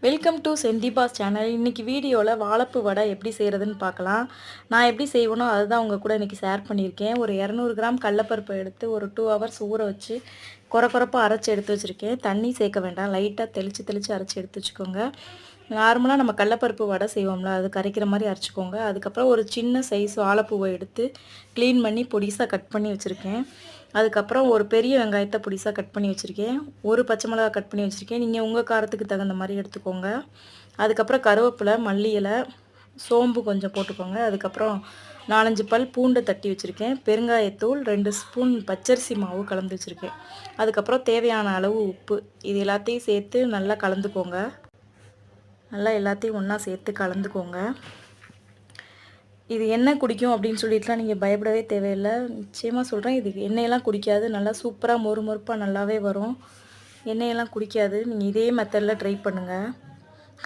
Welcome to செந்திபாஸ் channel. இன்றைக்கி வீடியோவில் வாழைப்பூ வடை எப்படி செய்கிறதுன்னு பார்க்கலாம். நான் எப்படி செய்வேனோ அதுதான் உங்கள் கூட இன்றைக்கி ஷேர் பண்ணியிருக்கேன். ஒரு 200 கிராம் கடலப்பருப்பை எடுத்து ஒரு 2 ஹவர்ஸ் ஊற வச்சு கொரப்பாக அரைச்சி எடுத்து வச்சுருக்கேன். தண்ணி சேர்க்க வேண்டாம், லைட்டாக தெளித்து அரைச்சி எடுத்து வச்சுக்கோங்க. நார்மலாக நம்ம கடலப்பருப்பு வடை செய்வோம்ல, அது கரைக்கிற மாதிரி அரைச்சிக்கோங்க. அதுக்கப்புறம் ஒரு சின்ன சைஸ் வாழைப்பூவை எடுத்து க்ளீன் பண்ணி பொடிசாக கட் பண்ணி வச்சுருக்கேன். அதுக்கப்புறம் ஒரு பெரிய வெங்காயத்தை பொடிசாக கட் பண்ணி வச்சுருக்கேன். ஒரு பச்சை மிளகா கட் பண்ணி வச்சுருக்கேன். நீங்கள் உங்கள் காரத்துக்கு தகுந்த மாதிரி எடுத்துக்கோங்க. அதுக்கப்புறம் கருவேப்பிலை, மல்லி இலை, சோம்பு கொஞ்சம் போட்டுக்கோங்க. அதுக்கப்புறம் 4-5 பல் பூண்டை தட்டி வச்சுருக்கேன். பெருங்காயத்தூள், 2 ஸ்பூன் பச்சரிசி மாவு கலந்து வச்சுருக்கேன். அதுக்கப்புறம் தேவையான அளவு உப்பு, இது எல்லாத்தையும் சேர்த்து நல்லா கலந்துக்கோங்க. நல்லா எல்லாத்தையும் ஒன்றா சேர்த்து கலந்துக்கோங்க. இது எண்ணெய் குடிக்கும் அப்படின்னு சொல்லிட்டுலாம் நீங்கள் பயப்படவே தேவையில்லை. நிச்சயமாக சொல்கிறேன், இது எண்ணெயெல்லாம் குடிக்காது. நல்லா சூப்பராக மொறுமொறுப்பாக நல்லாவே வரும். எண்ணெயெல்லாம் குடிக்காது. நீங்கள் இதே மெத்தடில் ட்ரை பண்ணுங்கள்.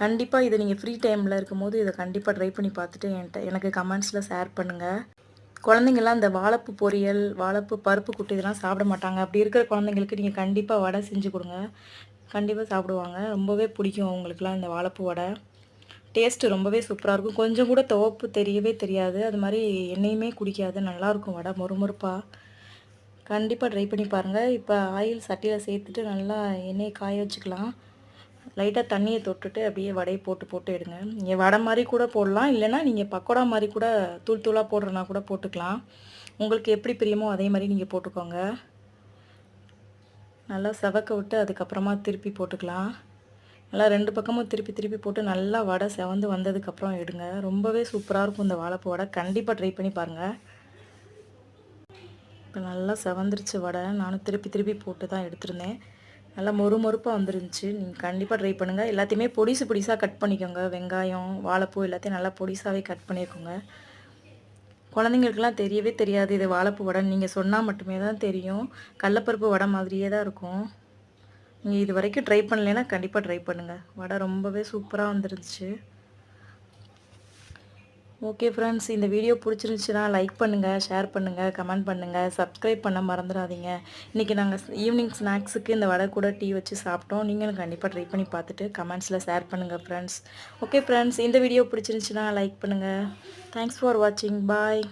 கண்டிப்பாக இதை நீங்கள் ஃப்ரீ டைமில் இருக்கும்போது இதை கண்டிப்பாக ட்ரை பண்ணி பார்த்துட்டு எனக்கு கமெண்ட்ஸில் ஷேர் பண்ணுங்கள். குழந்தைங்கள்லாம் இந்த வாழைப்பூ பொரியல், வாழைப்பூ பருப்பு கூட்டு இதெல்லாம் சாப்பிட மாட்டாங்க. அப்படி இருக்கிற குழந்தைங்களுக்கு நீங்கள் கண்டிப்பாக வடை செஞ்சு கொடுங்க. கண்டிப்பாக சாப்பிடுவாங்க. ரொம்பவே பிடிக்கும் அவங்களுக்குலாம் இந்த வாழைப்பூ வடை. டேஸ்ட்டு ரொம்பவே சூப்பராக இருக்கும். கொஞ்சம் கூட துவப்பு தெரியவே தெரியாது. அது மாதிரி எண்ணெயுமே குடிக்காது. நல்லாயிருக்கும் வடை மொறுமொறுப்பாக. கண்டிப்பாக ட்ரை பண்ணி பாருங்கள். இப்போ ஆயில் சட்டியில் சேர்த்துட்டு நல்லா எண்ணெயை காய வச்சுக்கலாம். லைட்டாக தண்ணியை தொட்டுட்டு அப்படியே வடையை போட்டு எடுங்க. நீங்கள் வடை மாதிரி கூட போடலாம், இல்லைனா நீங்கள் பக்கோடா மாதிரி கூட தூள் தூளாக போடுறனா கூட போட்டுக்கலாம். உங்களுக்கு எப்படி பிரியமோ அதே மாதிரி நீங்கள் போட்டுக்கோங்க. நல்லா செவக்க விட்டு அதுக்கப்புறமா திருப்பி போட்டுக்கலாம். நல்லா 2 பக்கமும் திருப்பி போட்டு நல்லா வடை செவந்து வந்ததுக்கப்புறம் எடுங்க. ரொம்பவே சூப்பராக இருக்கும் இந்த வாழைப்பூ வடை. கண்டிப்பாக ட்ரை பண்ணி பாருங்கள். இப்போ நல்லா செவந்துருச்சு வடை. நானும் திருப்பி போட்டு தான் எடுத்துருந்தேன். நல்லா மொறுமொறுப்பாக வந்துருந்துச்சு. நீங்கள் கண்டிப்பாக ட்ரை பண்ணுங்கள். எல்லாத்தையுமே பொடிசாக கட் பண்ணிக்கோங்க. வெங்காயம், வாழைப்பூ எல்லாத்தையும் நல்லா பொடிசாகவே கட் பண்ணியிருக்கோங்க. குழந்தைங்களுக்குலாம் தெரியவே தெரியாது இது வாழைப்பூ வடை. நீங்கள் சொன்னால் மட்டுமே தான் தெரியும். கடலப்பருப்பு வடை மாதிரியே தான் இருக்கும். நீங்கள் இது வரைக்கும் ட்ரை பண்ணலைன்னா கண்டிப்பாக ட்ரை பண்ணுங்கள். வடை ரொம்பவே சூப்பராக வந்துருந்துச்சு. ஓகே ஃப்ரெண்ட்ஸ், இந்த வீடியோ பிடிச்சிருந்துச்சுன்னா லைக் பண்ணுங்கள், ஷேர் பண்ணுங்கள், கமெண்ட் பண்ணுங்கள், சப்ஸ்கிரைப் பண்ண மறந்துடாதீங்க. இன்றைக்கி நாங்கள் ஈவினிங் ஸ்நாக்ஸுக்கு இந்த வடை கூட டீ வச்சு சாப்பிட்டோம். நீங்களும் கண்டிப்பாக ட்ரை பண்ணி பார்த்துட்டு கமெண்ட்ஸில் ஷேர் பண்ணுங்கள் ஃப்ரெண்ட்ஸ். ஓகே ஃப்ரெண்ட்ஸ், இந்த வீடியோ பிடிச்சிருந்துச்சுன்னா லைக் பண்ணுங்கள். தேங்க்ஸ் ஃபார் வாட்சிங். பாய்.